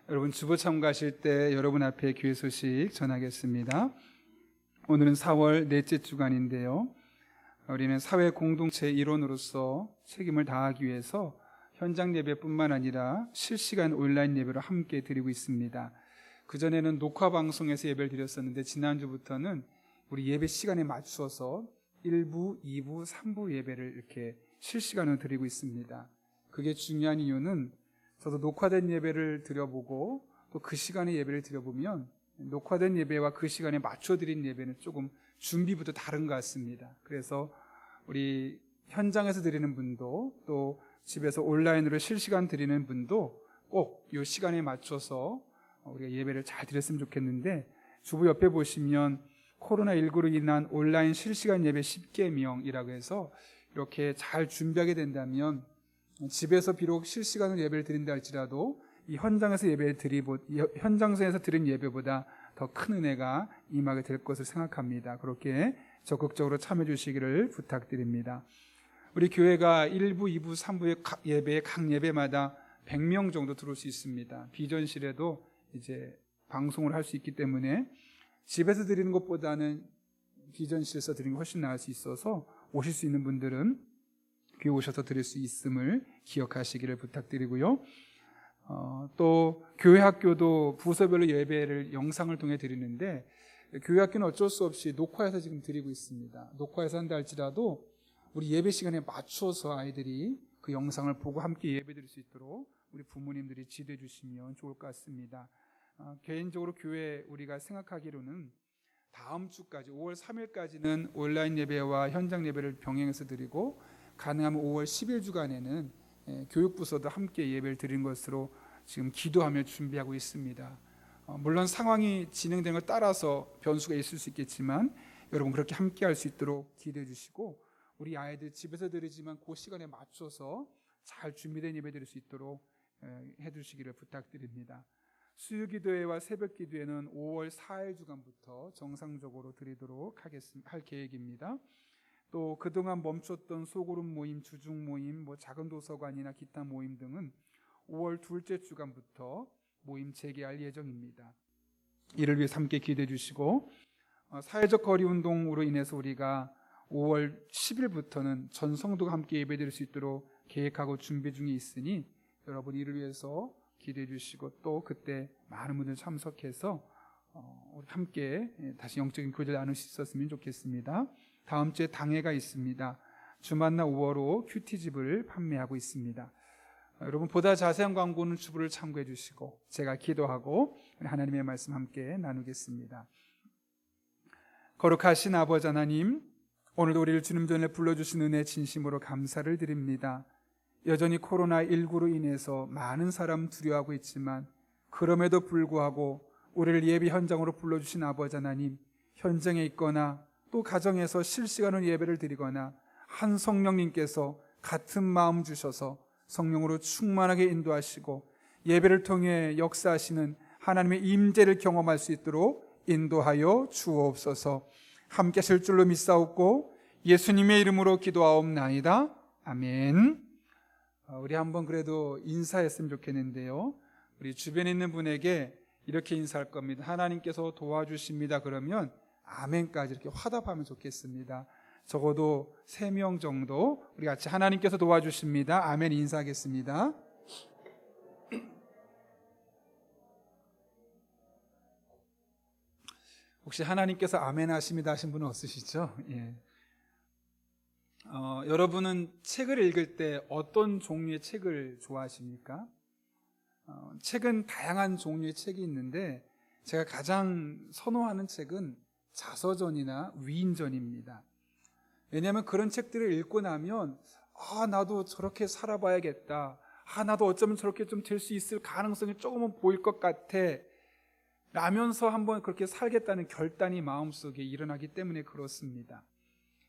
여러분 주보 참가하실 때 여러분 앞에 교회 소식 전하겠습니다. 오늘은 4월 넷째 주간인데요. 우리는 사회 공동체 일원으로서 책임을 다하기 위해서 현장 예배뿐만 아니라 실시간 온라인 예배를 함께 드리고 있습니다. 그전에는 녹화 방송에서 예배를 드렸었는데 지난주부터는 우리 예배 시간에 맞추어서 1부, 2부, 3부 예배를 이렇게 실시간으로 드리고 있습니다. 그게 중요한 이유는 저도 녹화된 예배를 드려보고 또 그 시간에 예배를 드려보면 녹화된 예배와 그 시간에 맞춰드린 예배는 조금 준비부터 다른 것 같습니다. 그래서 우리 현장에서 드리는 분도 또 집에서 온라인으로 실시간 드리는 분도 꼭 이 시간에 맞춰서 우리가 예배를 잘 드렸으면 좋겠는데, 주보 옆에 보시면 코로나19로 인한 온라인 실시간 예배 10계명이라고 해서 이렇게 잘 준비하게 된다면 집에서 비록 실시간으로 예배를 드린다 할지라도 이 현장에서 현장에서 드린 예배보다 더 큰 은혜가 임하게 될 것을 생각합니다. 그렇게 적극적으로 참여해 주시기를 부탁드립니다. 우리 교회가 1부, 2부, 3부의 예배에 각 예배마다 100명 정도 들어올 수 있습니다. 비전실에도 이제 방송을 할 수 있기 때문에 집에서 드리는 것보다는 비전실에서 드리는 게 훨씬 나을 수 있어서 오실 수 있는 분들은 교회 오셔서 드릴 수 있음을 기억하시기를 부탁드리고요. 또 교회 학교도 부서별로 예배를 영상을 통해 드리는데, 교회 학교는 어쩔 수 없이 녹화해서 지금 드리고 있습니다. 녹화해서 한다 할지라도 우리 예배 시간에 맞춰서 아이들이 그 영상을 보고 함께 예배 드릴 수 있도록 우리 부모님들이 지도해 주시면 좋을 것 같습니다. 개인적으로 교회 우리가 생각하기로는 다음 주까지 5월 3일까지는 온라인 예배와 현장 예배를 병행해서 드리고, 가능하면 5월 10일 주간에는 교육부서도 함께 예배를 드린 것으로 지금 기도하며 준비하고 있습니다. 물론 상황이 진행되는 것 따라서 변수가 있을 수 있겠지만 여러분 그렇게 함께 할 수 있도록 기도해 주시고, 우리 아이들 집에서 드리지만 그 시간에 맞춰서 잘 준비된 예배 드릴 수 있도록 해주시기를 부탁드립니다. 수요기도회와 새벽기도회는 5월 4일 주간부터 정상적으로 드리도록 할 계획입니다. 또 그동안 멈췄던 소그룹 모임, 주중 모임, 작은 도서관이나 기타 모임 등은 5월 둘째 주간부터 모임 재개할 예정입니다. 이를 위해 함께 기도해 주시고, 사회적 거리 운동으로 인해서 우리가 5월 10일부터는 전 성도가 함께 예배드릴 수 있도록 계획하고 준비 중에 있으니 여러분 이를 위해서 기도해 주시고, 또 그때 많은 분들 참석해서 우리 함께 다시 영적인 교제를 나눌 수 있었으면 좋겠습니다. 다음 주에 당회가 있습니다. 주만나 5월호 큐티집을 판매하고 있습니다. 여러분 보다 자세한 광고는 주보를 참고해 주시고 제가 기도하고 하나님의 말씀 함께 나누겠습니다. 거룩하신 아버지 하나님, 오늘도 우리를 주님 전에 불러주신 은혜 진심으로 감사를 드립니다. 여전히 코로나19로 인해서 많은 사람 두려워하고 있지만 그럼에도 불구하고 우리를 예배 현장으로 불러주신 아버지 하나님, 현장에 있거나 또 가정에서 실시간으로 예배를 드리거나 한 성령님께서 같은 마음 주셔서 성령으로 충만하게 인도하시고 예배를 통해 역사하시는 하나님의 임재를 경험할 수 있도록 인도하여 주옵소서. 함께 하실 줄로 믿사옵고 예수님의 이름으로 기도하옵나이다. 아멘. 우리 한번 그래도 인사했으면 좋겠는데요. 우리 주변에 있는 분에게 이렇게 인사할 겁니다. 하나님께서 도와주십니다. 그러면 아멘까지 이렇게 화답하면 좋겠습니다. 적어도 3명 정도 우리 같이 하나님께서 도와주십니다. 아멘 인사하겠습니다. 혹시 하나님께서 아멘 하십니다 하신 분은 없으시죠? 예. 여러분은 책을 읽을 때 어떤 종류의 책을 좋아하십니까? 책은 다양한 종류의 책이 있는데 제가 가장 선호하는 책은 자서전이나 위인전입니다. 왜냐하면 그런 책들을 읽고 나면 나도 저렇게 살아봐야겠다, 나도 어쩌면 저렇게 좀 될 수 있을 가능성이 조금은 보일 것 같아 라면서 한번 그렇게 살겠다는 결단이 마음속에 일어나기 때문에 그렇습니다.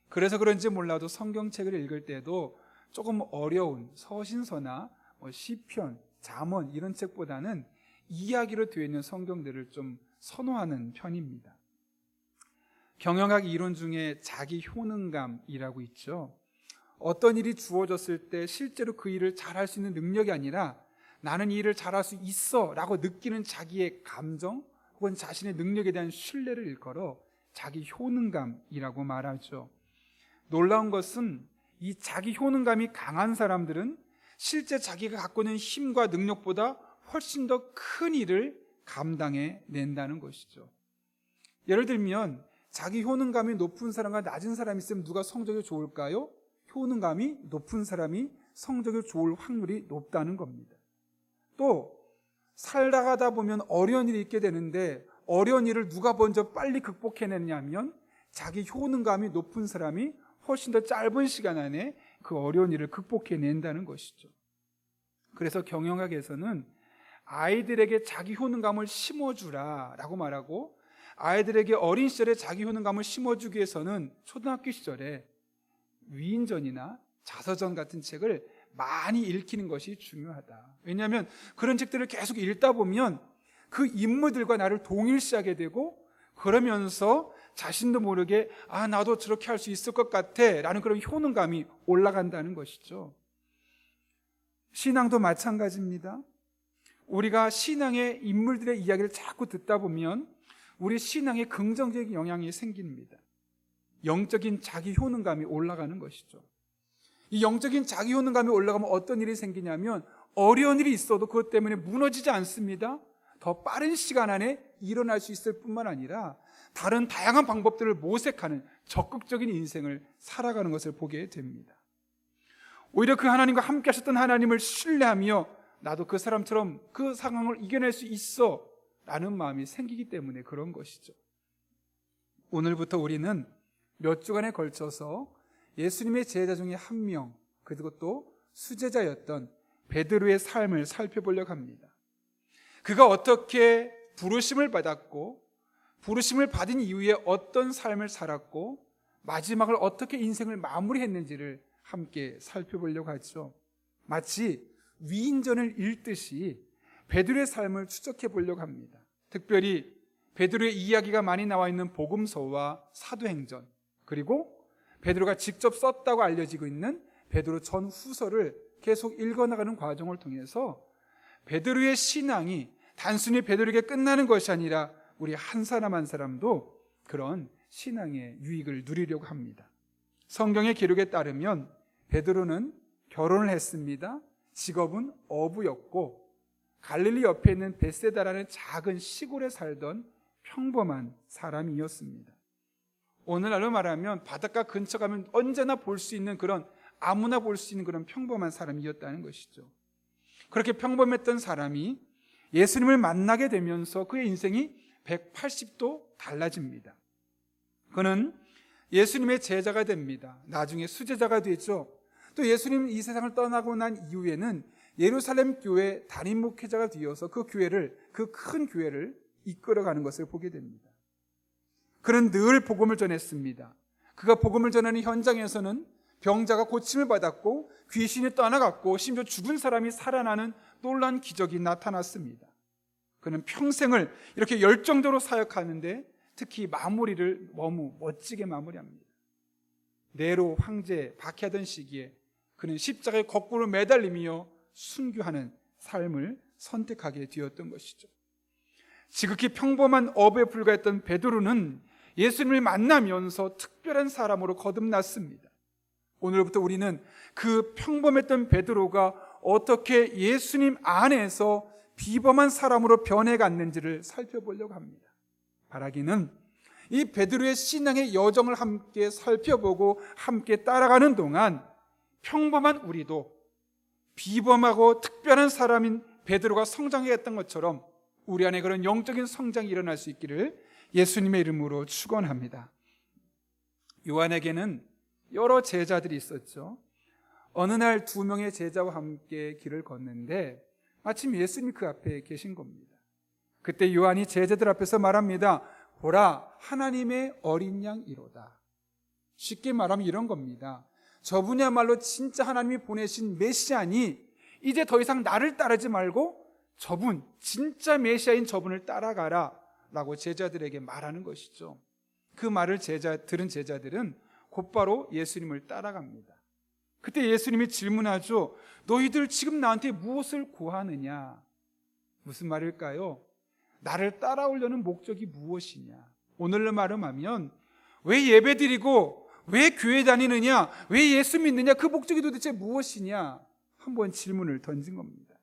그래서 그런지 몰라도 성경책을 읽을 때도 조금 어려운 서신서나 시편, 잠언 이런 책보다는 이야기로 되어 있는 성경들을 좀 선호하는 편입니다. 경영학 이론 중에 자기 효능감이라고 있죠. 어떤 일이 주어졌을 때 실제로 그 일을 잘할 수 있는 능력이 아니라 나는 이 일을 잘할 수 있어 라고 느끼는 자기의 감정 혹은 자신의 능력에 대한 신뢰를 일컬어 자기 효능감이라고 말하죠. 놀라운 것은 이 자기 효능감이 강한 사람들은 실제 자기가 갖고 있는 힘과 능력보다 훨씬 더 큰 일을 감당해 낸다는 것이죠. 예를 들면 자기 효능감이 높은 사람과 낮은 사람이 있으면 누가 성적이 좋을까요? 효능감이 높은 사람이 성적이 좋을 확률이 높다는 겁니다. 또 살다가다 보면 어려운 일이 있게 되는데 어려운 일을 누가 먼저 빨리 극복해내느냐면 자기 효능감이 높은 사람이 훨씬 더 짧은 시간 안에 그 어려운 일을 극복해낸다는 것이죠. 그래서 경영학에서는 아이들에게 자기 효능감을 심어주라 라고 말하고, 아이들에게 어린 시절에 자기 효능감을 심어주기 위해서는 초등학교 시절에 위인전이나 자서전 같은 책을 많이 읽히는 것이 중요하다. 왜냐하면 그런 책들을 계속 읽다 보면 그 인물들과 나를 동일시하게 되고, 그러면서 자신도 모르게 나도 저렇게 할 수 있을 것 같아 라는 그런 효능감이 올라간다는 것이죠. 신앙도 마찬가지입니다. 우리가 신앙의 인물들의 이야기를 자꾸 듣다 보면 우리 신앙에 긍정적인 영향이 생깁니다. 영적인 자기 효능감이 올라가는 것이죠. 이 영적인 자기 효능감이 올라가면 어떤 일이 생기냐면 어려운 일이 있어도 그것 때문에 무너지지 않습니다. 더 빠른 시간 안에 일어날 수 있을 뿐만 아니라 다른 다양한 방법들을 모색하는 적극적인 인생을 살아가는 것을 보게 됩니다. 오히려 그 하나님과 함께 하셨던 하나님을 신뢰하며 나도 그 사람처럼 그 상황을 이겨낼 수 있어 라는 마음이 생기기 때문에 그런 것이죠. 오늘부터 우리는 몇 주간에 걸쳐서 예수님의 제자 중에 한 명, 그리고 또 수제자였던 베드로의 삶을 살펴보려고 합니다. 그가 어떻게 부르심을 받았고, 부르심을 받은 이후에 어떤 삶을 살았고, 마지막을 어떻게 인생을 마무리했는지를 함께 살펴보려고 하죠. 마치 위인전을 읽듯이 베드로의 삶을 추적해 보려고 합니다. 특별히 베드로의 이야기가 많이 나와 있는 복음서와 사도행전, 그리고 베드로가 직접 썼다고 알려지고 있는 베드로 전후서를 계속 읽어나가는 과정을 통해서 베드로의 신앙이 단순히 베드로에게 끝나는 것이 아니라 우리 한 사람 한 사람도 그런 신앙의 유익을 누리려고 합니다. 성경의 기록에 따르면 베드로는 결혼을 했습니다. 직업은 어부였고 갈릴리 옆에 있는 베세다라는 작은 시골에 살던 평범한 사람이었습니다. 오늘날로 말하면 바닷가 근처 가면 언제나 볼 수 있는 그런, 아무나 볼 수 있는 그런 평범한 사람이었다는 것이죠. 그렇게 평범했던 사람이 예수님을 만나게 되면서 그의 인생이 180도 달라집니다. 그는 예수님의 제자가 됩니다. 나중에 수제자가 되죠. 또 예수님 이 세상을 떠나고 난 이후에는 예루살렘 교회 담임 목회자가 되어서 그 큰 교회를 이끌어가는 것을 보게 됩니다. 그는 늘 복음을 전했습니다. 그가 복음을 전하는 현장에서는 병자가 고침을 받았고 귀신이 떠나갔고 심지어 죽은 사람이 살아나는 놀라운 기적이 나타났습니다. 그는 평생을 이렇게 열정적으로 사역하는데 특히 마무리를 너무 멋지게 마무리합니다. 네로 황제에 박해하던 시기에 그는 십자가에 거꾸로 매달리며 순교하는 삶을 선택하게 되었던 것이죠. 지극히 평범한 어부에 불과했던 베드로는 예수님을 만나면서 특별한 사람으로 거듭났습니다. 오늘부터 우리는 그 평범했던 베드로가 어떻게 예수님 안에서 비범한 사람으로 변해갔는지를 살펴보려고 합니다. 바라기는 이 베드로의 신앙의 여정을 함께 살펴보고 함께 따라가는 동안 평범한 우리도 비범하고 특별한 사람인 베드로가 성장했던 것처럼 우리 안에 그런 영적인 성장이 일어날 수 있기를 예수님의 이름으로 축원합니다. 요한에게는 여러 제자들이 있었죠. 어느 날 2명의 제자와 함께 길을 걷는데 마침 예수님이 그 앞에 계신 겁니다. 그때 요한이 제자들 앞에서 말합니다. 보라, 하나님의 어린 양이로다. 쉽게 말하면 이런 겁니다. 저분이야말로 진짜 하나님이 보내신 메시아니 이제 더 이상 나를 따르지 말고 저분, 진짜 메시아인 저분을 따라가라 라고 제자들에게 말하는 것이죠. 그 말을 들은 제자들은 곧바로 예수님을 따라갑니다. 그때 예수님이 질문하죠. 너희들 지금 나한테 무엇을 구하느냐? 무슨 말일까요? 나를 따라오려는 목적이 무엇이냐? 오늘날 말하면 왜 예배드리고 왜 교회 다니느냐? 왜 예수 믿느냐? 그 목적이 도대체 무엇이냐? 한번 질문을 던진 겁니다.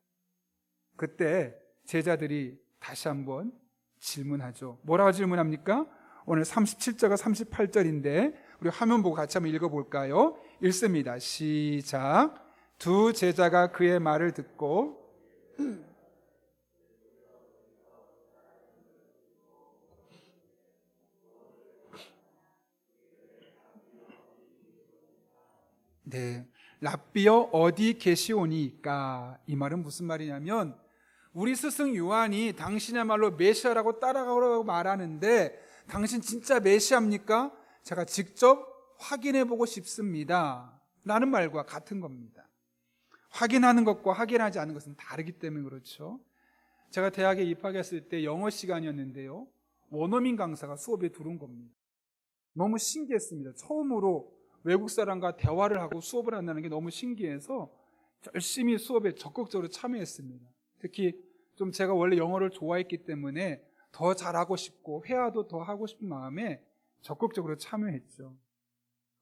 그때 제자들이 다시 한번 질문하죠. 뭐라고 질문합니까? 오늘 37절과 38절인데 우리 화면 보고 같이 한번 읽어볼까요? 읽습니다. 시작. 두 제자가 그의 말을 듣고 네, 랍비여 어디 계시오니까? 이 말은 무슨 말이냐면 우리 스승 요한이 당신이야말로 메시아라고 따라가라고 말하는데 당신 진짜 메시아입니까? 제가 직접 확인해 보고 싶습니다 라는 말과 같은 겁니다. 확인하는 것과 확인하지 않는 것은 다르기 때문에 그렇죠. 제가 대학에 입학했을 때 영어 시간이었는데요, 원어민 강사가 수업에 들어온 겁니다. 너무 신기했습니다. 처음으로 외국 사람과 대화를 하고 수업을 한다는 게 너무 신기해서 열심히 수업에 적극적으로 참여했습니다. 특히 좀 제가 원래 영어를 좋아했기 때문에 더 잘하고 싶고 회화도 더 하고 싶은 마음에 적극적으로 참여했죠.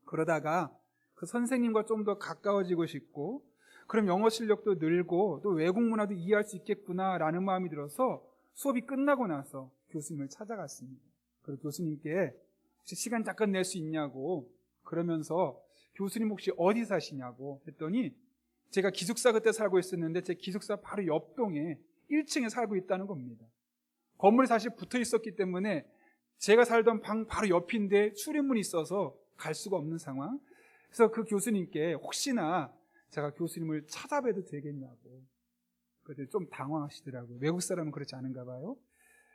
그러다가 그 선생님과 좀 더 가까워지고 싶고 그럼 영어 실력도 늘고 또 외국 문화도 이해할 수 있겠구나라는 마음이 들어서 수업이 끝나고 나서 교수님을 찾아갔습니다. 그리고 교수님께 혹시 시간 잠깐 낼 수 있냐고, 그러면서 교수님 혹시 어디 사시냐고 했더니 제가 기숙사 그때 살고 있었는데 제 기숙사 바로 옆동에 1층에 살고 있다는 겁니다. 건물이 사실 붙어 있었기 때문에 제가 살던 방 바로 옆인데 출입문이 있어서 갈 수가 없는 상황. 그래서 그 교수님께 혹시나 제가 교수님을 찾아뵈도 되겠냐고. 그때 좀 당황하시더라고요. 외국 사람은 그렇지 않은가 봐요.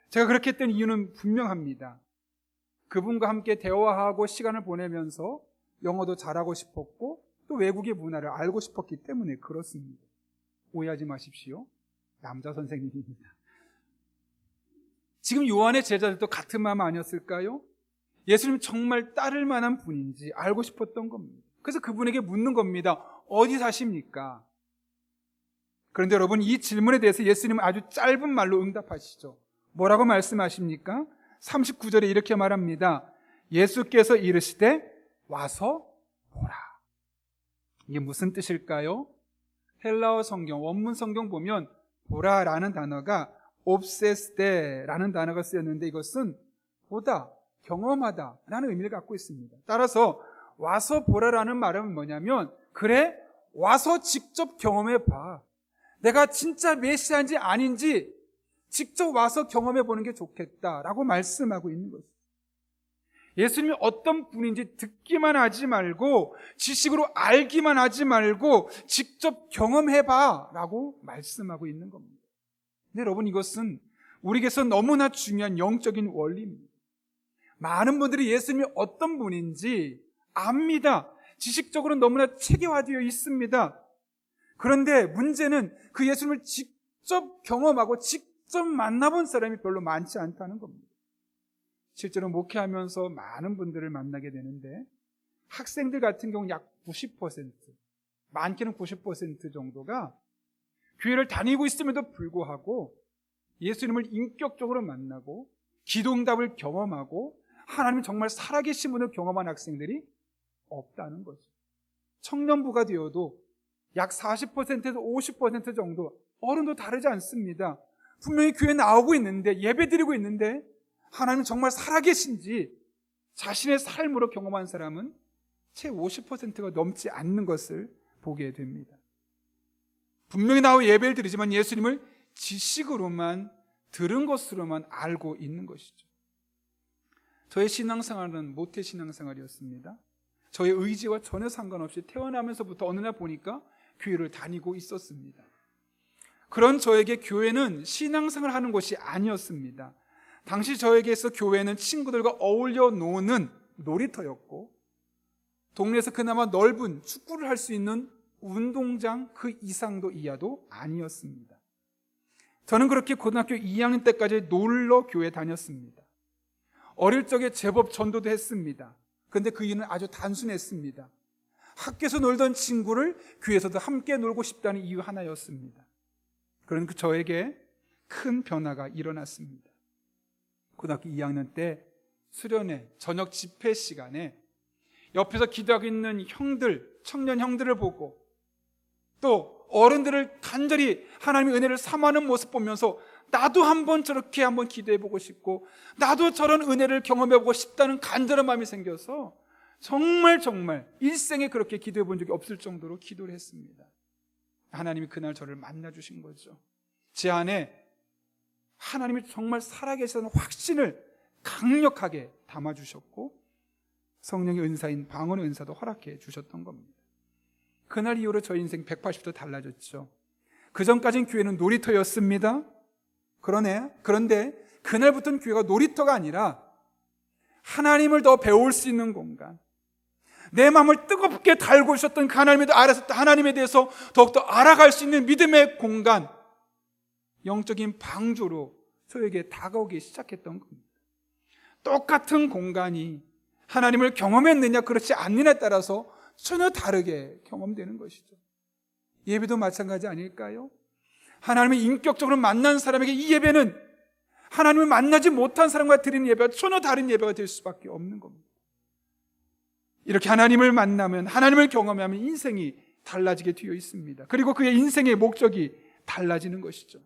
제가 그렇게 했던 이유는 분명합니다. 그분과 함께 대화하고 시간을 보내면서 영어도 잘하고 싶었고 또 외국의 문화를 알고 싶었기 때문에 그렇습니다. 오해하지 마십시오. 남자 선생님입니다. 지금 요한의 제자들도 같은 마음 아니었을까요? 예수님 정말 따를 만한 분인지 알고 싶었던 겁니다. 그래서 그분에게 묻는 겁니다. 어디 사십니까? 그런데 여러분, 이 질문에 대해서 예수님은 아주 짧은 말로 응답하시죠. 뭐라고 말씀하십니까? 39절에 이렇게 말합니다. 예수께서 이르시되 와서 보라. 이게 무슨 뜻일까요? 헬라어 성경, 원문 성경 보면 보라라는 단어가 옵세스데라는 단어가 쓰였는데 이것은 보다, 경험하다라는 의미를 갖고 있습니다. 따라서 와서 보라라는 말은 뭐냐면 그래, 와서 직접 경험해 봐. 내가 진짜 메시아인지 아닌지 직접 와서 경험해 보는 게 좋겠다라고 말씀하고 있는 것입니다. 예수님이 어떤 분인지 듣기만 하지 말고 지식으로 알기만 하지 말고 직접 경험해봐 라고 말씀하고 있는 겁니다. 근데 여러분, 이것은 우리에게서 너무나 중요한 영적인 원리입니다. 많은 분들이 예수님이 어떤 분인지 압니다. 지식적으로 너무나 체계화되어 있습니다. 그런데 문제는 그 예수님을 직접 경험하고 직접 만나본 사람이 별로 많지 않다는 겁니다. 실제로 목회하면서 많은 분들을 만나게 되는데 학생들 같은 경우 약 90%, 많게는 90% 정도가 교회를 다니고 있음에도 불구하고 예수님을 인격적으로 만나고 기도응답을 경험하고 하나님이 정말 살아계신 분을 경험한 학생들이 없다는 거죠. 청년부가 되어도 약 40%에서 50% 정도, 어른도 다르지 않습니다. 분명히 교회 나오고 있는데, 예배드리고 있는데 하나님은 정말 살아계신지 자신의 삶으로 경험한 사람은 채 50%가 넘지 않는 것을 보게 됩니다. 분명히 나와 예배를 드리지만 예수님을 지식으로만, 들은 것으로만 알고 있는 것이죠. 저의 신앙생활은 모태 신앙생활이었습니다. 저의 의지와 전혀 상관없이 태어나면서부터 어느 날 보니까 교회를 다니고 있었습니다. 그런 저에게 교회는 신앙생활을 하는 곳이 아니었습니다. 당시 저에게서 교회는 친구들과 어울려 노는 놀이터였고 동네에서 그나마 넓은 축구를 할 수 있는 운동장 그 이상도 이하도 아니었습니다. 저는 그렇게 고등학교 2학년 때까지 놀러 교회 다녔습니다. 어릴 적에 제법 전도도 했습니다. 그런데 그 이유는 아주 단순했습니다. 학교에서 놀던 친구를 교회에서도 함께 놀고 싶다는 이유 하나였습니다. 그런 저에게 큰 변화가 일어났습니다. 고등학교 2학년 때 수련회 저녁 집회 시간에 옆에서 기도하고 있는 형들, 청년 형들을 보고 또 어른들을 간절히 하나님의 은혜를 삼하는 모습 보면서 나도 한번 저렇게 한번 기도해보고 싶고 나도 저런 은혜를 경험해보고 싶다는 간절한 마음이 생겨서 정말 일생에 그렇게 기도해본 적이 없을 정도로 기도를 했습니다. 하나님이 그날 저를 만나주신 거죠. 제 안에 하나님이 정말 살아계시다는 확신을 강력하게 담아주셨고 성령의 은사인 방언의 은사도 허락해 주셨던 겁니다. 그날 이후로 저희 인생 180도 달라졌죠. 그전까지는 교회는 놀이터였습니다. 그런데 그날부터는 교회가 놀이터가 아니라 하나님을 더 배울 수 있는 공간, 내 마음을 뜨겁게 달고 있었던 그 하나님에 대해서 더욱더 알아갈 수 있는 믿음의 공간, 영적인 방주로 저에게 다가오기 시작했던 겁니다. 똑같은 공간이 하나님을 경험했느냐 그렇지 않느냐에 따라서 전혀 다르게 경험되는 것이죠. 예배도 마찬가지 아닐까요? 하나님을 인격적으로 만난 사람에게 이 예배는 하나님을 만나지 못한 사람과 드리는 예배가 전혀 다른 예배가 될 수밖에 없는 겁니다. 이렇게 하나님을 만나면, 하나님을 경험하면 인생이 달라지게 되어 있습니다. 그리고 그의 인생의 목적이 달라지는 것이죠.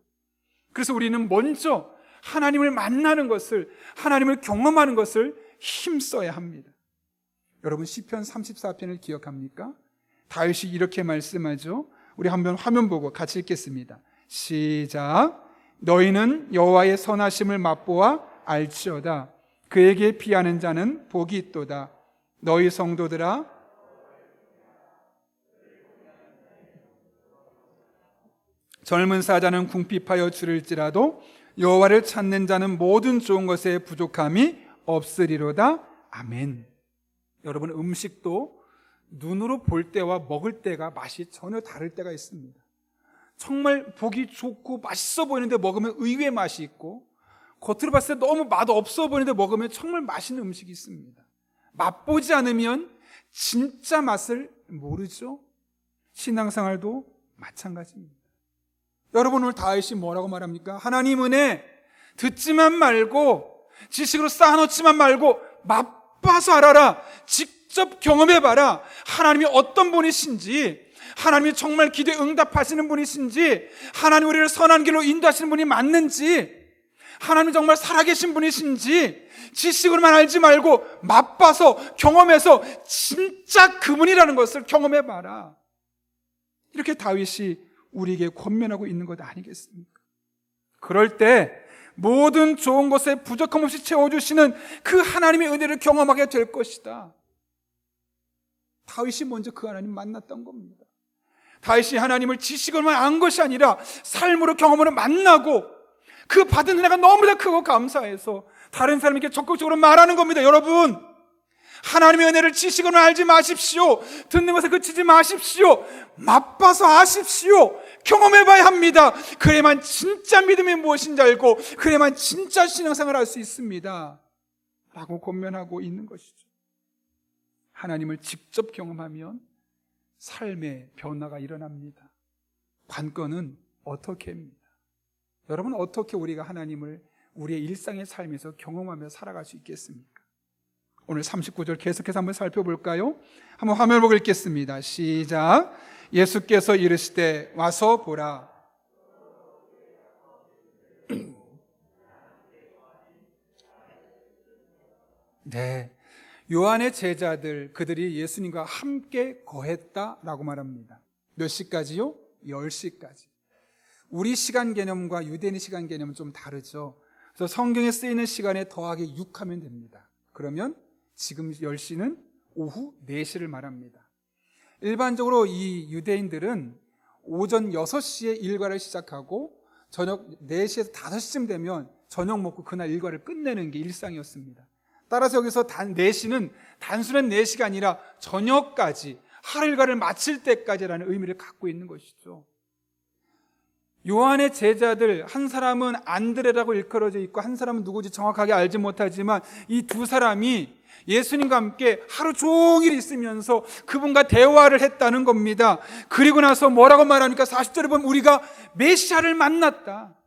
그래서 우리는 먼저 하나님을 만나는 것을, 하나님을 경험하는 것을 힘써야 합니다. 여러분 시편 34편을 기억합니까? 다윗이 이렇게 말씀하죠. 우리 한번 화면 보고 같이 읽겠습니다. 시작. 너희는 여호와의 선하심을 맛보아 알지어다. 그에게 피하는 자는 복이 있도다. 너희 성도들아, 젊은 사자는 궁핍하여 줄일지라도 여호와를 찾는 자는 모든 좋은 것에 부족함이 없으리로다. 아멘. 여러분, 음식도 눈으로 볼 때와 먹을 때가 맛이 전혀 다를 때가 있습니다. 정말 보기 좋고 맛있어 보이는데 먹으면 의외의 맛이 있고, 겉으로 봤을 때 너무 맛없어 보이는데 먹으면 정말 맛있는 음식이 있습니다. 맛보지 않으면 진짜 맛을 모르죠. 신앙생활도 마찬가지입니다. 여러분, 오늘 다윗이 뭐라고 말합니까? 하나님 은혜 듣지만 말고 지식으로 쌓아놓지만 말고 맛봐서 알아라. 직접 경험해봐라. 하나님이 어떤 분이신지, 하나님이 정말 기도에 응답하시는 분이신지, 하나님 우리를 선한 길로 인도하시는 분이 맞는지, 하나님이 정말 살아계신 분이신지 지식으로만 알지 말고 맛봐서 경험해서 진짜 그분이라는 것을 경험해봐라. 이렇게 다윗이 우리에게 권면하고 있는 것 아니겠습니까? 그럴 때 모든 좋은 것에 부족함 없이 채워주시는 그 하나님의 은혜를 경험하게 될 것이다. 다윗이 먼저 그 하나님 만났던 겁니다. 다윗이 하나님을 지식으로만 안 것이 아니라 삶으로 경험으로 만나고 그 받은 은혜가 너무나 크고 감사해서 다른 사람에게 적극적으로 말하는 겁니다. 여러분, 하나님의 은혜를 지식으로 알지 마십시오. 듣는 것에 그치지 마십시오. 맛봐서 아십시오. 경험해봐야 합니다. 그래야만 진짜 믿음이 무엇인지 알고, 그래야만 진짜 신앙생활을 할 수 있습니다 라고 권면하고 있는 것이죠. 하나님을 직접 경험하면 삶의 변화가 일어납니다. 관건은 어떻게 합니다. 여러분, 어떻게 우리가 하나님을 우리의 일상의 삶에서 경험하며 살아갈 수 있겠습니까? 오늘 39절 계속해서 한번 살펴볼까요? 한번 화면을 보고 읽겠습니다. 시작. 예수께서 이르시되 와서 보라. 네, 요한의 제자들, 그들이 예수님과 함께 거했다라고 말합니다. 몇 시까지요? 10시까지. 우리 시간 개념과 유대인의 시간 개념은 좀 다르죠. 그래서 성경에 쓰이는 시간에 더하기 6하면 됩니다. 그러면 지금 10시는 오후 4시를 말합니다. 일반적으로 이 유대인들은 오전 6시에 일과를 시작하고 저녁 4시에서 5시쯤 되면 저녁 먹고 그날 일과를 끝내는 게 일상이었습니다. 따라서 여기서 4시는 단순한 4시가 아니라 저녁까지, 하루 일과를 마칠 때까지라는 의미를 갖고 있는 것이죠. 요한의 제자들, 한 사람은 안드레라고 일컬어져 있고 한 사람은 누구지 정확하게 알지 못하지만 이 두 사람이 예수님과 함께 하루 종일 있으면서 그분과 대화를 했다는 겁니다. 그리고 나서 뭐라고 말합니까? 40절에 보면 우리가 메시아를 만났다.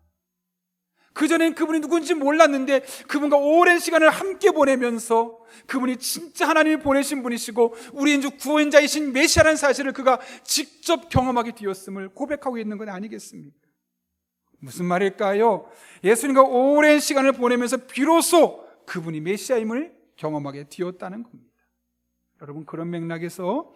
그전엔 그분이 누군지 몰랐는데 그분과 오랜 시간을 함께 보내면서 그분이 진짜 하나님이 보내신 분이시고 우리의 주 구원자이신 메시아라는 사실을 그가 직접 경험하게 되었음을 고백하고 있는 건 아니겠습니까? 무슨 말일까요? 예수님과 오랜 시간을 보내면서 비로소 그분이 메시아임을 경험하게 되었다는 겁니다. 여러분, 그런 맥락에서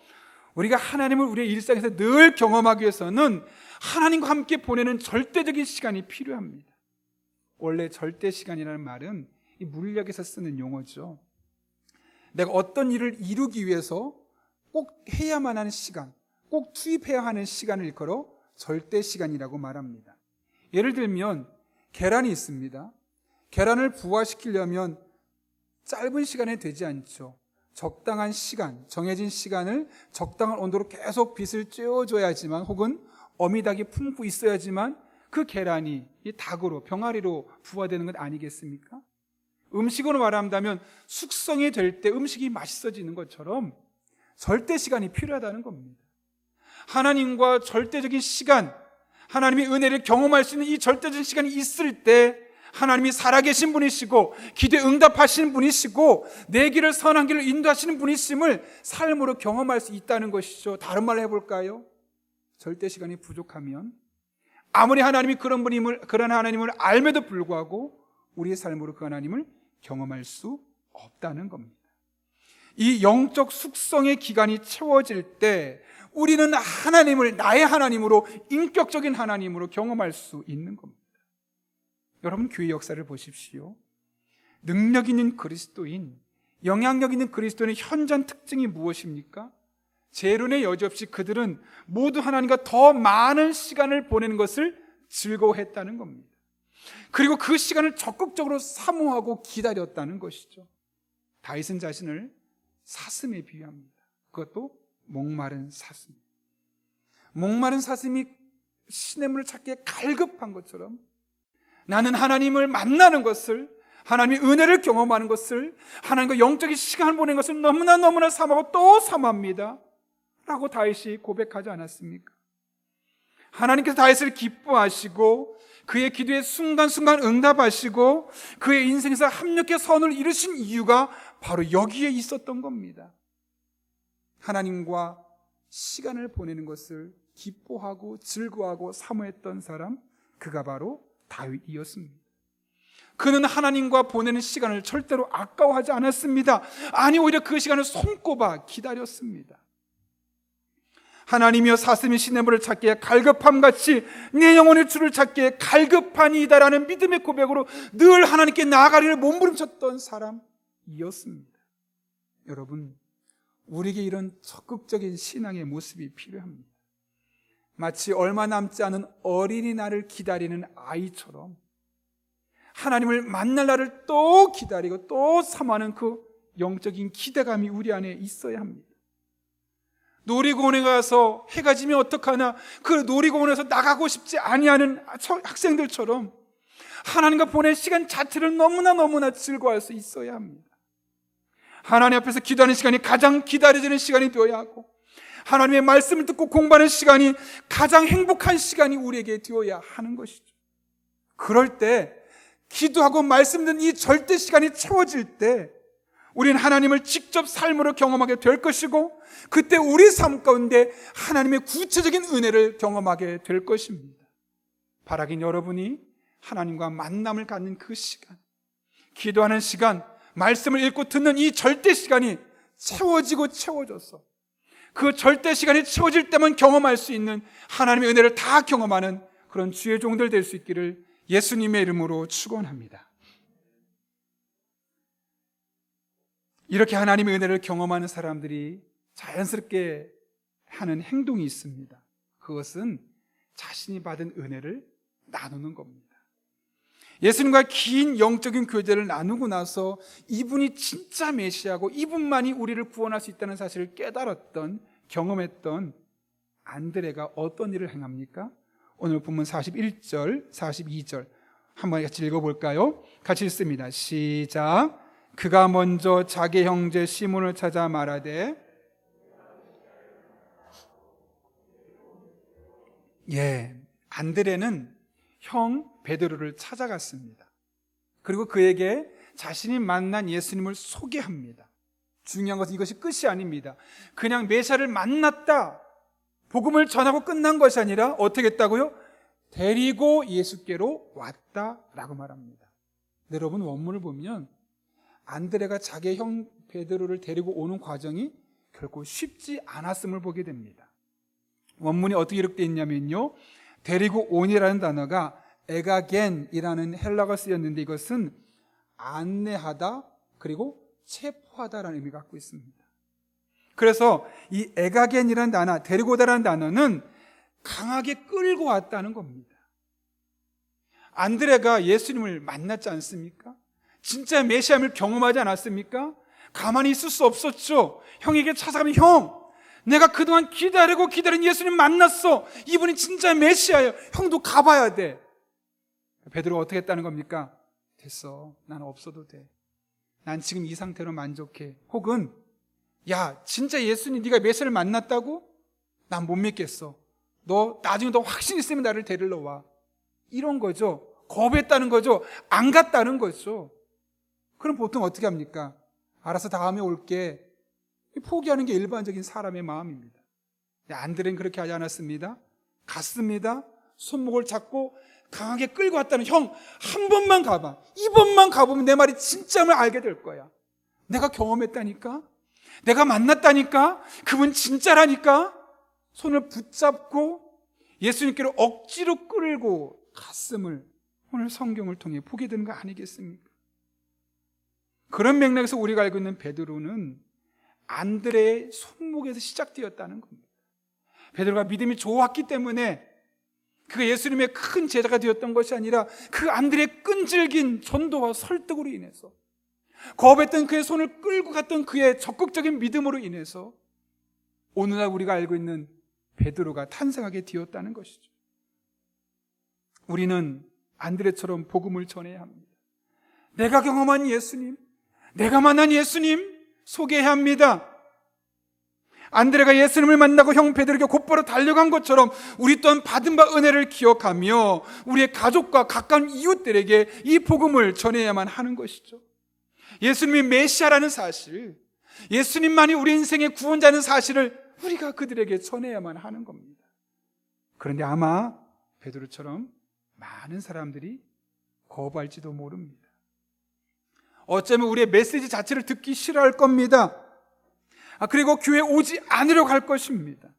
우리가 하나님을 우리의 일상에서 늘 경험하기 위해서는 하나님과 함께 보내는 절대적인 시간이 필요합니다. 원래 절대 시간이라는 말은 이 물리학에서 쓰는 용어죠. 내가 어떤 일을 이루기 위해서 꼭 해야만 하는 시간, 꼭 투입해야 하는 시간을 일컬어 절대 시간이라고 말합니다. 예를 들면 계란이 있습니다. 계란을 부화시키려면 짧은 시간에 되지 않죠. 적당한 시간, 정해진 시간을 적당한 온도로 계속 빛을 쬐어줘야지만, 혹은 어미닭이 품고 있어야지만 그 계란이 이 닭으로, 병아리로 부화되는 것 아니겠습니까? 음식으로 말한다면 숙성이 될 때 음식이 맛있어지는 것처럼 절대 시간이 필요하다는 겁니다. 하나님과 절대적인 시간, 하나님의 은혜를 경험할 수 있는 이 절대적인 시간이 있을 때 하나님이 살아계신 분이시고 기도에 응답하시는 분이시고 내 길을 선한 길을 인도하시는 분이심을 삶으로 경험할 수 있다는 것이죠. 다른 말로 해볼까요? 절대 시간이 부족하면 아무리 하나님이 그런 분임을, 그런 하나님을 알매도 불구하고 우리의 삶으로 그 하나님을 경험할 수 없다는 겁니다. 이 영적 숙성의 기간이 채워질 때 우리는 하나님을 나의 하나님으로, 인격적인 하나님으로 경험할 수 있는 겁니다. 여러분, 교회 역사를 보십시오. 능력 있는 그리스도인, 영향력 있는 그리스도인의 현존 특징이 무엇입니까? 재론의 여지없이 그들은 모두 하나님과 더 많은 시간을 보내는 것을 즐거워했다는 겁니다. 그리고 그 시간을 적극적으로 사모하고 기다렸다는 것이죠. 다윗은 자신을 사슴에 비유합니다. 그것도 목마른 사슴. 목마른 사슴이 시냇물을 찾기에 갈급한 것처럼 나는 하나님을 만나는 것을, 하나님의 은혜를 경험하는 것을, 하나님과 영적인 시간을 보내는 것을 너무나 사모하고 또 사모합니다 라고 다윗이 고백하지 않았습니까? 하나님께서 다윗을 기뻐하시고 그의 기도에 순간순간 응답하시고 그의 인생에서 합력의 선을 이루신 이유가 바로 여기에 있었던 겁니다. 하나님과 시간을 보내는 것을 기뻐하고 즐거워하고 사모했던 사람, 그가 바로 다윗이었습니다. 그는 하나님과 보내는 시간을 절대로 아까워하지 않았습니다. 아니, 오히려 그 시간을 손꼽아 기다렸습니다. 하나님이여 사슴이 시냇물을 찾기에 갈급함같이 내 영혼의 주를 찾기에 갈급하니이다라는 믿음의 고백으로 늘 하나님께 나아가리를 몸부림쳤던 사람이었습니다. 여러분, 우리에게 이런 적극적인 신앙의 모습이 필요합니다. 마치 얼마 남지 않은 어린이날을 기다리는 아이처럼 하나님을 만날 날을 또 기다리고 또 사모하는 그 영적인 기대감이 우리 안에 있어야 합니다. 놀이공원에 가서 해가 지면 어떡하나, 그 놀이공원에서 나가고 싶지 아니하는 학생들처럼 하나님과 보낸 시간 자체를 너무나 즐거워할 수 있어야 합니다. 하나님 앞에서 기도하는 시간이 가장 기다려지는 시간이 되어야 하고, 하나님의 말씀을 듣고 공부하는 시간이 가장 행복한 시간이 우리에게 되어야 하는 것이죠. 그럴 때 기도하고 말씀 듣는 이 절대 시간이 채워질 때 우리는 하나님을 직접 삶으로 경험하게 될 것이고, 그때 우리 삶 가운데 하나님의 구체적인 은혜를 경험하게 될 것입니다. 바라긴 여러분이 하나님과 만남을 갖는 그 시간, 기도하는 시간, 말씀을 읽고 듣는 이 절대 시간이 채워지고 채워져서 그 절대 시간이 채워질 때만 경험할 수 있는 하나님의 은혜를 다 경험하는 그런 주의 종들 될 수 있기를 예수님의 이름으로 축원합니다. 이렇게 하나님의 은혜를 경험하는 사람들이 자연스럽게 하는 행동이 있습니다. 그것은 자신이 받은 은혜를 나누는 겁니다. 예수님과 긴 영적인 교제를 나누고 나서 이분이 진짜 메시아고 이분만이 우리를 구원할 수 있다는 사실을 깨달았던, 경험했던 안드레가 어떤 일을 행합니까? 오늘 본문 41절, 42절 한번 같이 읽어볼까요? 같이 읽습니다. 시작. 그가 먼저 자기 형제 시몬을 찾아 말하되, 안드레는 형 베드로를 찾아갔습니다. 그리고 그에게 자신이 만난 예수님을 소개합니다. 중요한 것은 이것이 끝이 아닙니다. 그냥 메시아를 만났다, 복음을 전하고 끝난 것이 아니라 어떻게 했다고요? 데리고 예수께로 왔다라고 말합니다. 여러분, 원문을 보면 안드레가 자기의 형 베드로를 데리고 오는 과정이 결코 쉽지 않았음을 보게 됩니다. 원문이 어떻게 이렇게 있냐면요, 데리고 온이라는 단어가 에가겐이라는 헬라어가 쓰였는데, 이것은 안내하다 그리고 체포하다라는 의미가 갖고 있습니다. 그래서 이 에가겐이라는 단어, 데리고 오다라는 단어는 강하게 끌고 왔다는 겁니다. 안드레가 예수님을 만났지 않습니까? 진짜 메시아임을 경험하지 않았습니까? 가만히 있을 수 없었죠. 형에게 찾아가면, 형, 내가 그동안 기다린 예수님 만났어. 이분이 진짜 메시아예요. 형도 가봐야 돼. 베드로가 어떻게 했다는 겁니까? 됐어, 난 없어도 돼. 난 지금 이 상태로 만족해. 혹은, 야, 진짜 예수님 네가 메시아를 만났다고? 난 못 믿겠어. 너 나중에 너 확신 있으면 나를 데리러 와. 이런 거죠. 거부했다는 거죠. 안 갔다는 거죠. 그럼 보통 어떻게 합니까? 알아서 다음에 올게. 포기하는 게 일반적인 사람의 마음입니다. 안드레는 그렇게 하지 않았습니다. 갔습니다. 손목을 잡고 강하게 끌고 왔다는, 형, 한 번만 가봐. 이번만 가보면 내 말이 진짜임을 알게 될 거야. 내가 경험했다니까? 내가 만났다니까? 그분 진짜라니까? 손을 붙잡고 예수님께로 억지로 끌고 갔음을 오늘 성경을 통해 보게 되는 거 아니겠습니까? 그런 맥락에서 우리가 알고 있는 베드로는 안드레의 손목에서 시작되었다는 겁니다. 베드로가 믿음이 좋았기 때문에 그가 예수님의 큰 제자가 되었던 것이 아니라 그 안드레의 끈질긴 전도와 설득으로 인해서, 거부했던 그의 손을 끌고 갔던 그의 적극적인 믿음으로 인해서 오늘날 우리가 알고 있는 베드로가 탄생하게 되었다는 것이죠. 우리는 안드레처럼 복음을 전해야 합니다. 내가 경험한 예수님, 내가 만난 예수님 소개해야 합니다. 안드레가 예수님을 만나고 형 베드로에게 곧바로 달려간 것처럼 우리 또한 받은 바 은혜를 기억하며 우리의 가족과 가까운 이웃들에게 이 복음을 전해야만 하는 것이죠. 예수님이 메시아라는 사실, 예수님만이 우리 인생의 구원자는 사실을 우리가 그들에게 전해야만 하는 겁니다. 그런데 아마 베드로처럼 많은 사람들이 거부할지도 모릅니다. 어쩌면 우리의 메시지 자체를 듣기 싫어할 겁니다. 그리고 교회에 오지 않으려고 할 것입니다.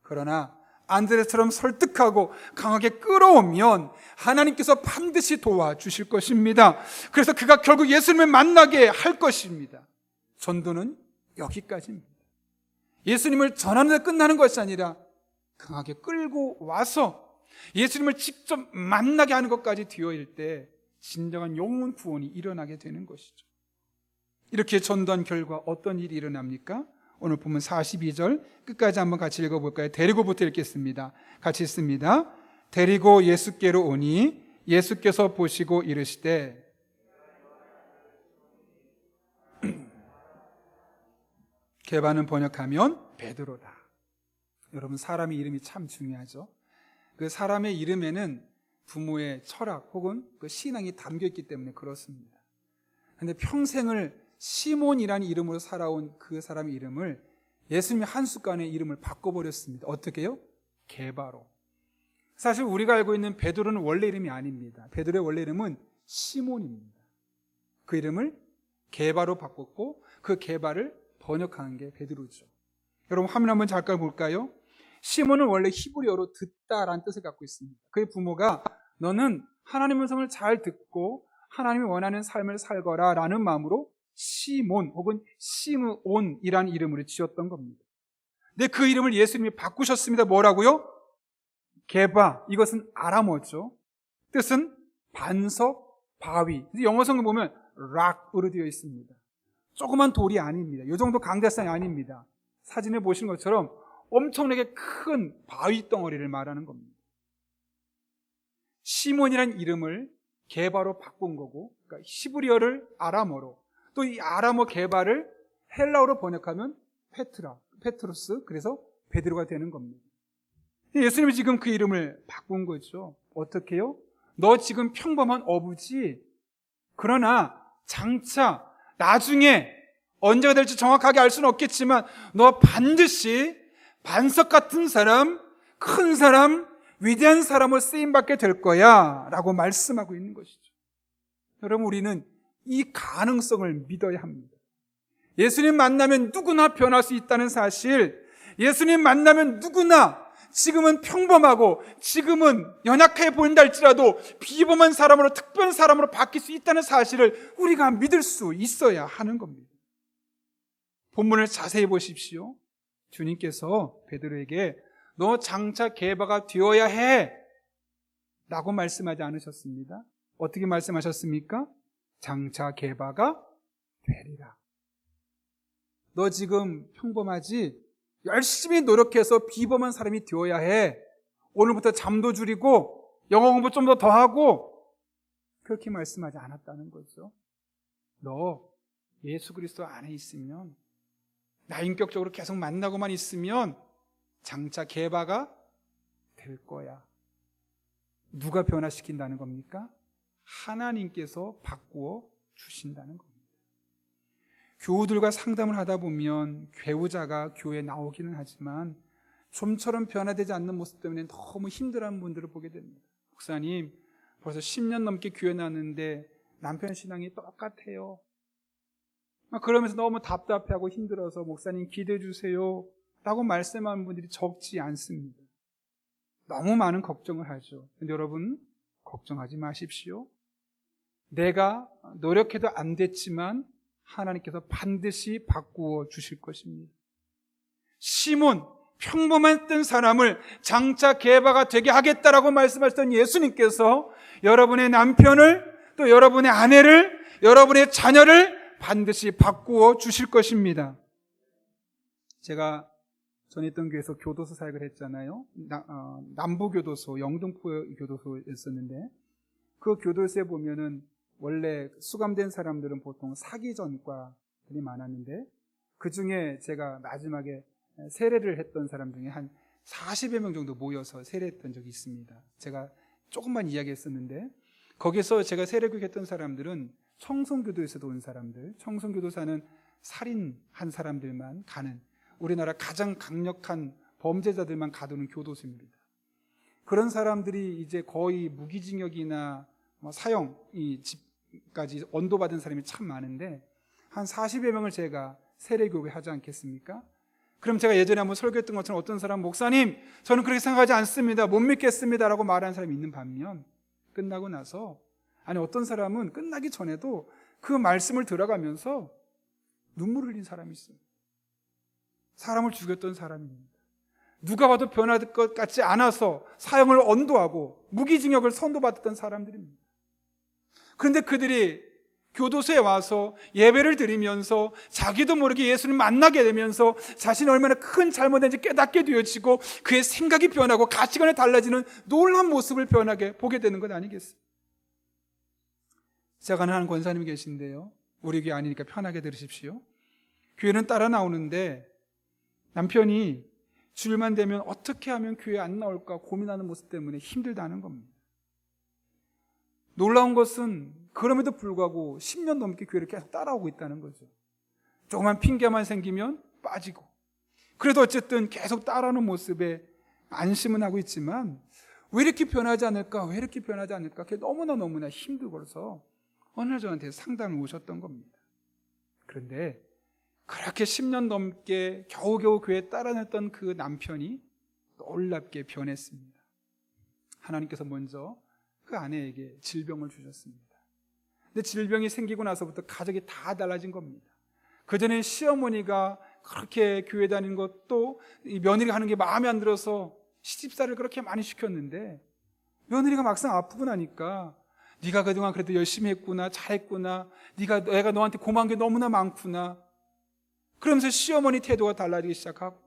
그러나 안드레처럼 설득하고 강하게 끌어오면 하나님께서 반드시 도와주실 것입니다. 그래서 그가 결국 예수님을 만나게 할 것입니다. 전도는 여기까지입니다. 예수님을 전하는 데 끝나는 것이 아니라 강하게 끌고 와서 예수님을 직접 만나게 하는 것까지 되어일 때 진정한 영혼 구원이 일어나게 되는 것이죠. 이렇게 전도한 결과 어떤 일이 일어납니까? 오늘 보면 42절 끝까지 한번 같이 읽어볼까요? 데리고부터 읽겠습니다. 같이 읽습니다. 데리고 예수께로 오니 예수께서 보시고 이르시되, 개반은 번역하면 베드로다. 여러분, 사람의 이름이 참 중요하죠. 그 사람의 이름에는 부모의 철학 혹은 그 신앙이 담겨있기 때문에 그렇습니다. 그런데 평생을 시몬이라는 이름으로 살아온 그 사람의 이름을 예수님이 한순간에 이름을 바꿔버렸습니다. 어떻게 해요? 게바로. 사실 우리가 알고 있는 베드로는 원래 이름이 아닙니다. 베드로의 원래 이름은 시몬입니다. 그 이름을 게바로 바꿨고 그 게바를 번역한 게 베드로죠. 여러분, 화면 한번 잠깐 볼까요? 시몬은 원래 히브리어로 듣다라는 뜻을 갖고 있습니다. 그의 부모가 너는 하나님의 음성을 잘 듣고 하나님이 원하는 삶을 살거라 라는 마음으로 시몬 혹은 시므온이라는 이름으로 지었던 겁니다. 근데 그 이름을 예수님이 바꾸셨습니다. 뭐라고요? 게바. 이것은 아람어죠. 뜻은 반석, 바위. 영어 성경 보면 락으로 되어 있습니다. 조그만 돌이 아닙니다. 이 정도 강대상이 아닙니다. 사진에 보시는 것처럼 엄청나게 큰 바위 덩어리를 말하는 겁니다. 시몬이라는 이름을 게바로 바꾼 거고, 그러니까 히브리어를 아람어로, 또 이 아람어 개발을 헬라어로 번역하면 페트로스, 그래서 베드로가 되는 겁니다. 예수님이 지금 그 이름을 바꾼 거죠. 어떻게 해요? 너 지금 평범한 어부지. 그러나 장차 나중에 언제가 될지 정확하게 알 수는 없겠지만 너 반드시 반석 같은 사람, 큰 사람, 위대한 사람으로 쓰임받게 될 거야 라고 말씀하고 있는 것이죠. 여러분, 우리는 이 가능성을 믿어야 합니다. 예수님 만나면 누구나 변할 수 있다는 사실, 예수님 만나면 누구나 지금은 평범하고 지금은 연약해 보인다 할지라도 비범한 사람으로, 특별한 사람으로 바뀔 수 있다는 사실을 우리가 믿을 수 있어야 하는 겁니다. 본문을 자세히 보십시오. 주님께서 베드로에게 너 장차 게바가 되어야 해 라고 말씀하지 않으셨습니다. 어떻게 말씀하셨습니까? 장차 게바가 되리라. 너 지금 평범하지? 열심히 노력해서 비범한 사람이 되어야 해. 오늘부터 잠도 줄이고 영어 공부 좀 더 하고, 그렇게 말씀하지 않았다는 거죠. 너 예수 그리스도 안에 있으면, 나 인격적으로 계속 만나고만 있으면 장차 게바가 될 거야. 누가 변화시킨다는 겁니까? 하나님께서 바꾸어 주신다는 겁니다. 교우들과 상담을 하다 보면 괴우자가 교회에 나오기는 하지만 좀처럼 변화되지 않는 모습 때문에 너무 힘들어하는 분들을 보게 됩니다. 목사님, 벌써 10년 넘게 교회 나왔는데 남편 신앙이 똑같아요. 그러면서 너무 답답해하고 힘들어서 목사님 기도해 주세요 라고 말씀하는 분들이 적지 않습니다. 너무 많은 걱정을 하죠. 근데 여러분, 걱정하지 마십시오. 내가 노력해도 안 됐지만 하나님께서 반드시 바꾸어 주실 것입니다. 시몬, 평범했던 사람을 장차 게바가 되게 하겠다라고 말씀하셨던 예수님께서 여러분의 남편을, 또 여러분의 아내를, 여러분의 자녀를 반드시 바꾸어 주실 것입니다. 제가 전에 있던 교회에서 교도소 사역을 했잖아요. 남부교도소, 영등포교도소였었는데 그 교도소에 보면은 원래 수감된 사람들은 보통 사기 전과들이 많았는데 그 중에 제가 마지막에 세례를 했던 사람 중에 한 40여 명 정도 모여서 세례했던 적이 있습니다. 제가 조금만 이야기했었는데 거기서 제가 세례교육했던 사람들은 청송교도에서도 온 사람들, 청송교도사는 살인한 사람들만 가는, 우리나라 가장 강력한 범죄자들만 가두는 교도소입니다. 그런 사람들이 이제 거의 무기징역이나 사형, 집까지 언도받은 사람이 참 많은데 한 40여 명을 제가 세례교육을 하지 않겠습니까? 그럼 제가 예전에 한번 설교했던 것처럼 어떤 사람, 목사님 저는 그렇게 생각하지 않습니다, 못 믿겠습니다 라고 말하는 사람이 있는 반면, 끝나고 나서, 아니 어떤 사람은 끝나기 전에도 그 말씀을 들어가면서 눈물을 흘린 사람이 있어요. 사람을 죽였던 사람입니다. 누가 봐도 변화될 것 같지 않아서 사형을 언도하고 무기징역을 선고받았던 사람들입니다. 그런데 그들이 교도소에 와서 예배를 드리면서 자기도 모르게 예수를 만나게 되면서 자신이 얼마나 큰 잘못인지 깨닫게 되어지고 그의 생각이 변하고 가치관이 달라지는 놀라운 모습을 변하게 보게 되는 것 아니겠어요? 제가 아는 한 권사님이 계신데요, 우리 교회 아니니까 편하게 들으십시오. 교회는 따라 나오는데 남편이 주일만 되면 어떻게 하면 교회에 안 나올까 고민하는 모습 때문에 힘들다는 겁니다. 놀라운 것은 그럼에도 불구하고 10년 넘게 교회를 계속 따라오고 있다는 거죠. 조그만 핑계만 생기면 빠지고, 그래도 어쨌든 계속 따라오는 모습에 안심은 하고 있지만 왜 이렇게 변하지 않을까, 왜 이렇게 변하지 않을까, 그게 너무나 힘들어서 어느 날 저한테 상담을 오셨던 겁니다. 그런데 그렇게 10년 넘게 겨우겨우 교회에 따라냈던 그 남편이 놀랍게 변했습니다. 하나님께서 먼저 그 아내에게 질병을 주셨습니다. 근데 질병이 생기고 나서부터 가족이 다 달라진 겁니다. 그전에 시어머니가 그렇게 교회 다니는 것도 이 며느리가 하는 게 마음에 안 들어서 시집살이를 그렇게 많이 시켰는데 며느리가 막상 아프고 나니까 네가 그동안 그래도 열심히 했구나, 잘했구나, 내가 너한테 고마운 게 너무나 많구나, 그러면서 시어머니 태도가 달라지기 시작하고,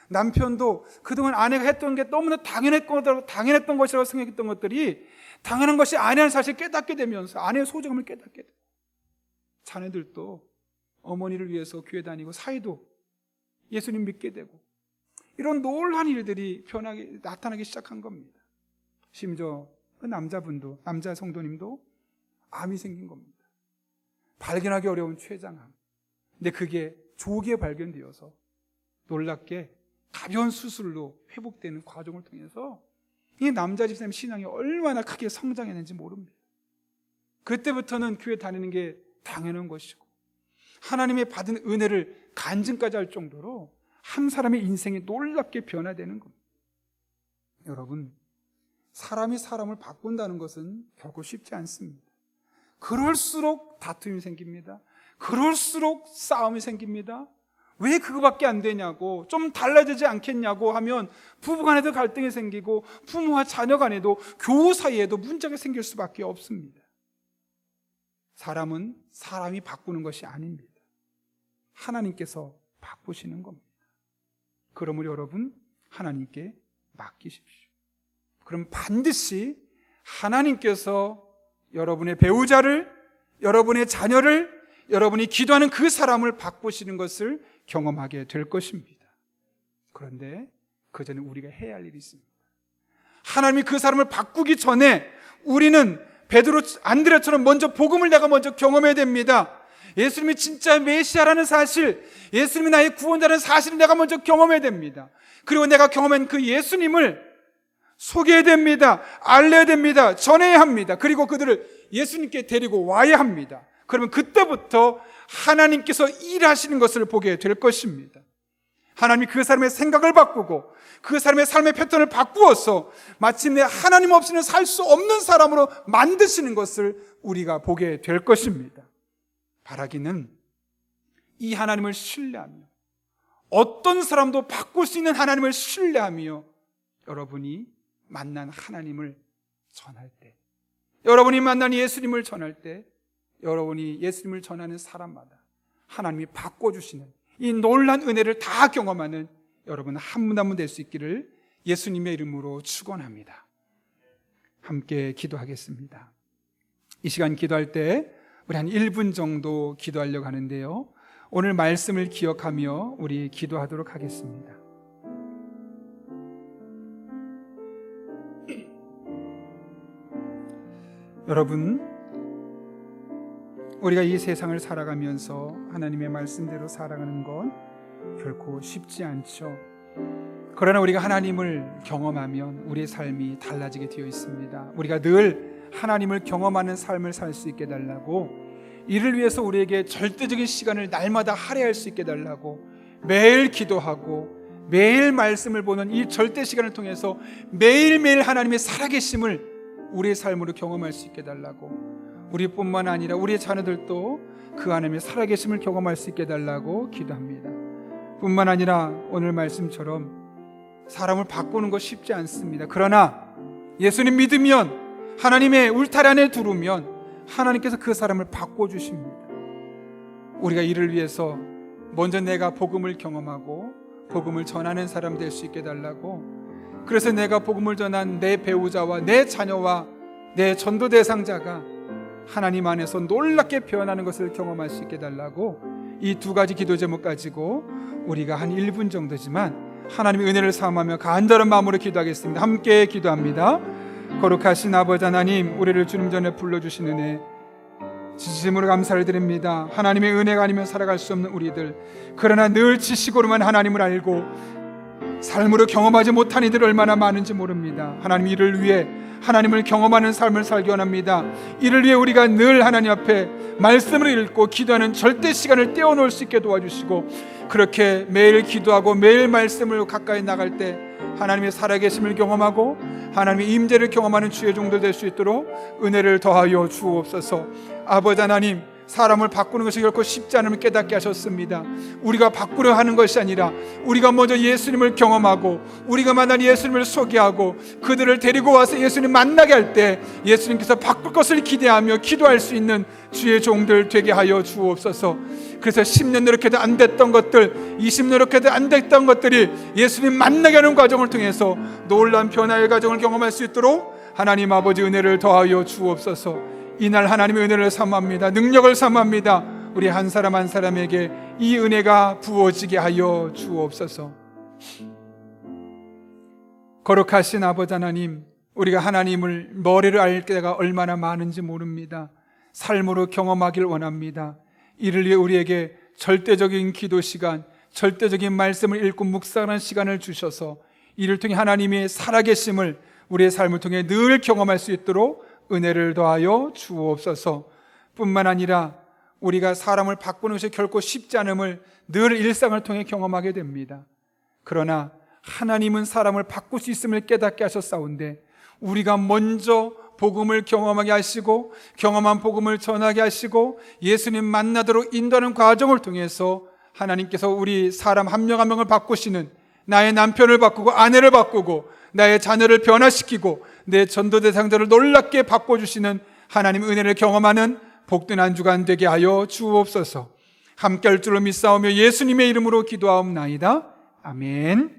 남편도 그동안 아내가 했던 게 너무나 당연했던 것이라고 생각했던 것들이 당연한 것이 아니라는 사실을 깨닫게 되면서 아내의 소중함을 깨닫게 돼요. 자녀들도 어머니를 위해서 교회 다니고 사이도 예수님 믿게 되고 이런 놀라운 일들이 나타나기 시작한 겁니다. 심지어 그 남자분도, 남자 성도님도 암이 생긴 겁니다. 발견하기 어려운 췌장암. 근데 그게 조기에 발견되어서 놀랍게 가벼운 수술로 회복되는 과정을 통해서 이 남자 집사님 신앙이 얼마나 크게 성장했는지 모릅니다. 그때부터는 교회 다니는 게 당연한 것이고 하나님의 받은 은혜를 간증까지 할 정도로 한 사람의 인생이 놀랍게 변화되는 겁니다. 여러분, 사람이 사람을 바꾼다는 것은 결코 쉽지 않습니다. 그럴수록 다툼이 생깁니다. 그럴수록 싸움이 생깁니다. 왜 그거밖에 안 되냐고, 좀 달라지지 않겠냐고 하면 부부 간에도 갈등이 생기고 부모와 자녀 간에도 교우 사이에도 문제가 생길 수밖에 없습니다. 사람은 사람이 바꾸는 것이 아닙니다. 하나님께서 바꾸시는 겁니다. 그러므로 여러분, 하나님께 맡기십시오. 그럼 반드시 하나님께서 여러분의 배우자를, 여러분의 자녀를, 여러분이 기도하는 그 사람을 바꾸시는 것을 경험하게 될 것입니다. 그런데 그 전에 우리가 해야 할 일이 있습니다. 하나님이 그 사람을 바꾸기 전에 우리는 베드로, 안드레처럼 먼저 복음을 내가 먼저 경험해야 됩니다. 예수님이 진짜 메시아라는 사실, 예수님이 나의 구원자라는 사실을 내가 먼저 경험해야 됩니다. 그리고 내가 경험한 그 예수님을 소개해야 됩니다. 알려야 됩니다. 전해야 합니다. 그리고 그들을 예수님께 데리고 와야 합니다. 그러면 그때부터 하나님께서 일하시는 것을 보게 될 것입니다. 하나님이 그 사람의 생각을 바꾸고 그 사람의 삶의 패턴을 바꾸어서 마침내 하나님 없이는 살 수 없는 사람으로 만드시는 것을 우리가 보게 될 것입니다. 바라기는 이 하나님을 신뢰하며 어떤 사람도 바꿀 수 있는 하나님을 신뢰하며 여러분이 만난 하나님을 전할 때, 여러분이 만난 예수님을 전할 때, 여러분이 예수님을 전하는 사람마다 하나님이 바꿔주시는 이 놀라운 은혜를 다 경험하는 여러분 한 분 한 분 될 수 있기를 예수님의 이름으로 축원합니다. 함께 기도하겠습니다. 이 시간 기도할 때 우리 한 1분 정도 기도하려고 하는데요, 오늘 말씀을 기억하며 우리 기도하도록 하겠습니다. 여러분, 우리가 이 세상을 살아가면서 하나님의 말씀대로 살아가는 건 결코 쉽지 않죠. 그러나 우리가 하나님을 경험하면 우리의 삶이 달라지게 되어 있습니다. 우리가 늘 하나님을 경험하는 삶을 살 수 있게 달라고, 이를 위해서 우리에게 절대적인 시간을 날마다 할애할 수 있게 달라고, 매일 기도하고 매일 말씀을 보는 이 절대 시간을 통해서 매일매일 하나님의 살아계심을 우리의 삶으로 경험할 수 있게 달라고, 우리뿐만 아니라 우리의 자녀들도 그 하나님의 살아계심을 경험할 수 있게 달라고 기도합니다. 뿐만 아니라 오늘 말씀처럼 사람을 바꾸는 것 쉽지 않습니다. 그러나 예수님 믿으면, 하나님의 울타리 안에 두르면 하나님께서 그 사람을 바꿔주십니다. 우리가 이를 위해서 먼저 내가 복음을 경험하고 복음을 전하는 사람 될 수 있게 달라고, 그래서 내가 복음을 전한 내 배우자와 내 자녀와 내 전도 대상자가 하나님 안에서 놀랍게 변하는 것을 경험할 수 있게 달라고, 이 두 가지 기도 제목 가지고 우리가 한 1분 정도지만 하나님의 은혜를 사모하며 간절한 마음으로 기도하겠습니다. 함께 기도합니다. 거룩하신 아버지 하나님, 우리를 주님 전에 불러주신 은혜 진심으로 감사를 드립니다. 하나님의 은혜가 아니면 살아갈 수 없는 우리들, 그러나 늘 지식으로만 하나님을 알고 삶으로 경험하지 못한 이들 얼마나 많은지 모릅니다. 하나님, 이를 위해 하나님을 경험하는 삶을 살기 원합니다. 이를 위해 우리가 늘 하나님 앞에 말씀을 읽고 기도하는 절대 시간을 떼어놓을 수 있게 도와주시고, 그렇게 매일 기도하고 매일 말씀을 가까이 나갈 때 하나님의 살아계심을 경험하고 하나님의 임재를 경험하는 주의 종들 될 수 있도록 은혜를 더하여 주옵소서. 아버지 하나님, 사람을 바꾸는 것이 결코 쉽지 않음을 깨닫게 하셨습니다. 우리가 바꾸려 하는 것이 아니라 우리가 먼저 예수님을 경험하고 우리가 만난 예수님을 소개하고 그들을 데리고 와서 예수님 만나게 할 때 예수님께서 바꿀 것을 기대하며 기도할 수 있는 주의 종들 되게 하여 주옵소서. 그래서 10년 노력해도 안 됐던 것들, 20년 노력해도 안 됐던 것들이 예수님 만나게 하는 과정을 통해서 놀라운 변화의 과정을 경험할 수 있도록 하나님 아버지 은혜를 더하여 주옵소서. 이날 하나님의 은혜를 사모합니다. 능력을 사모합니다. 우리 한 사람 한 사람에게 이 은혜가 부어지게 하여 주옵소서. 거룩하신 아버지 하나님, 우리가 하나님을 머리를 알 때가 얼마나 많은지 모릅니다. 삶으로 경험하길 원합니다. 이를 위해 우리에게 절대적인 기도 시간, 절대적인 말씀을 읽고 묵상하는 시간을 주셔서 이를 통해 하나님의 살아계심을 우리의 삶을 통해 늘 경험할 수 있도록 은혜를 더하여 주옵소서. 뿐만 아니라 우리가 사람을 바꾸는 것이 결코 쉽지 않음을 늘 일상을 통해 경험하게 됩니다. 그러나 하나님은 사람을 바꿀 수 있음을 깨닫게 하셨사온데 우리가 먼저 복음을 경험하게 하시고 경험한 복음을 전하게 하시고 예수님 만나도록 인도하는 과정을 통해서 하나님께서 우리 사람 한 명 한 명을 바꾸시는, 나의 남편을 바꾸고 아내를 바꾸고 나의 자녀를 변화시키고 내 전도 대상자를 놀랍게 바꿔주시는 하나님 은혜를 경험하는 복된 한 주간 되게 하여 주옵소서. 함께 할 줄로 믿사오며 예수님의 이름으로 기도하옵나이다. 아멘.